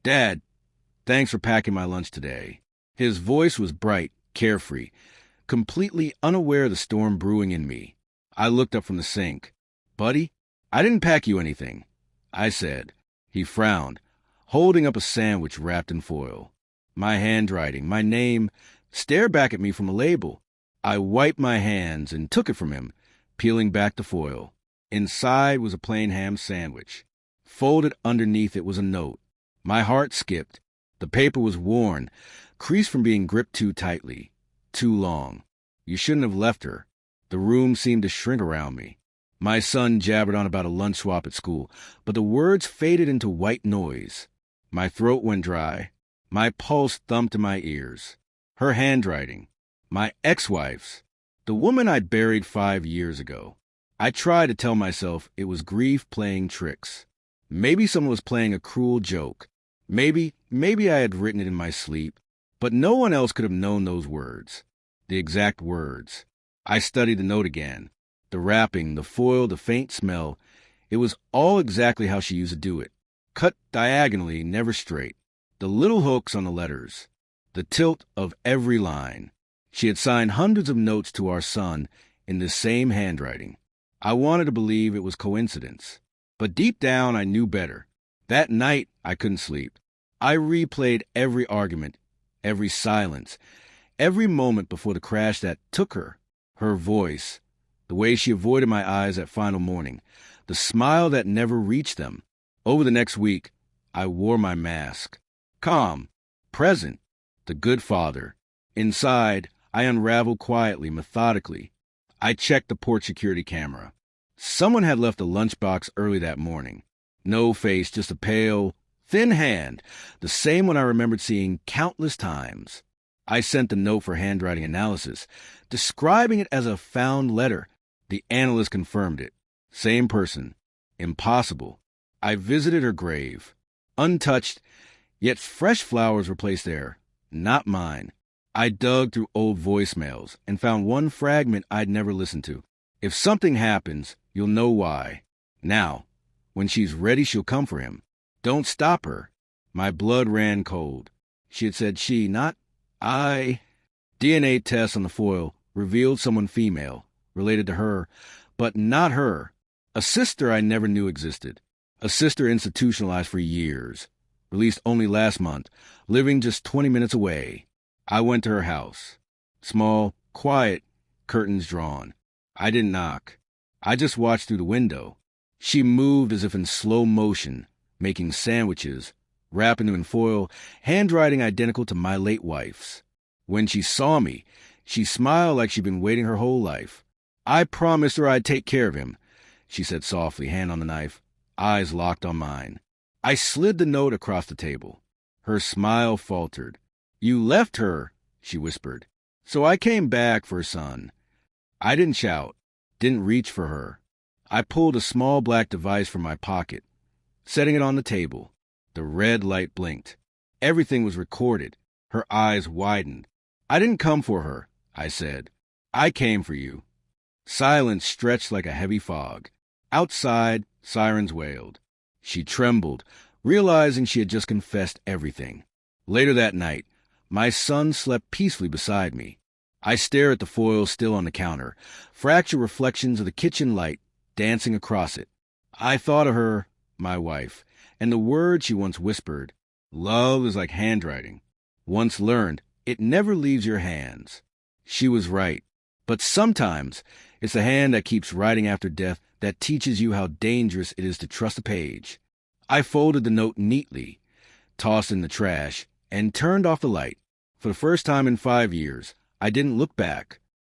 Dad, thanks for packing my lunch today. His voice was bright, carefree, completely unaware of the storm brewing in me. I looked up from the sink. Buddy, I didn't pack you anything, I said. He frowned, holding up a sandwich wrapped in foil. My handwriting, my name, stared back at me from a label. I wiped my hands and took it from him, peeling back the foil. Inside was a plain ham sandwich. Folded underneath it was a note. My heart skipped. The paper was worn, creased from being gripped too tightly. Too long. You shouldn't have left her. The room seemed to shrink around me. My son jabbered on about a lunch swap at school, but the words faded into white noise. My throat went dry. My pulse thumped in my ears. Her handwriting. My ex-wife's. The woman I'd buried 5 years ago. I tried to tell myself it was grief playing tricks. Maybe someone was playing a cruel joke. Maybe I had written it in my sleep, but no one else could have known those words. The exact words. I studied the note again. The wrapping, the foil, the faint smell. It was all exactly how she used to do it. Cut diagonally, never straight. The little hooks on the letters. The tilt of every line. She had signed hundreds of notes to our son in the same handwriting. I wanted to believe it was coincidence. But deep down, I knew better. That night, I couldn't sleep. I replayed every argument, every silence, every moment before the crash that took her. Her voice, the way she avoided my eyes that final morning, the smile that never reached them. Over the next week, I wore my mask. Calm, present, the good father. Inside, I unraveled quietly, methodically. I checked the porch security camera. Someone had left a lunchbox early that morning. No face, just a pale, thin hand, the same one I remembered seeing countless times. I sent the note for handwriting analysis, describing it as a found letter. The analyst confirmed it. Same person. Impossible. I visited her grave. Untouched, yet fresh flowers were placed there. Not mine. I dug through old voicemails and found one fragment I'd never listened to. If something happens, you'll know why. Now, when she's ready, she'll come for him. Don't stop her. My blood ran cold. She had said she, not I. DNA tests on the foil revealed someone female, related to her, but not her. A sister I never knew existed. A sister institutionalized for years. Released only last month, living just 20 minutes away. I went to her house. Small, quiet, curtains drawn. I didn't knock. I just watched through the window. She moved as if in slow motion, making sandwiches, wrapping them in foil, handwriting identical to my late wife's. When she saw me, she smiled like she'd been waiting her whole life. I promised her I'd take care of him, she said softly, hand on the knife, eyes locked on mine. I slid the note across the table. Her smile faltered. You left her, she whispered. So I came back for her son. I didn't shout, didn't reach for her. I pulled a small black device from my pocket, setting it on the table. The red light blinked. Everything was recorded. Her eyes widened. I didn't come for her, I said. I came for you. Silence stretched like a heavy fog. Outside, sirens wailed. She trembled, realizing she had just confessed everything. Later that night, my son slept peacefully beside me. I stared at the foil still on the counter, fractured reflections of the kitchen light dancing across it. I thought of her, my wife, and the words she once whispered. Love is like handwriting. Once learned, it never leaves your hands. She was right. But sometimes it's the hand that keeps writing after death that teaches you how dangerous it is to trust a page. I folded the note neatly, tossed it in the trash, and turned off the light. For the first time in 5 years, I didn't look back.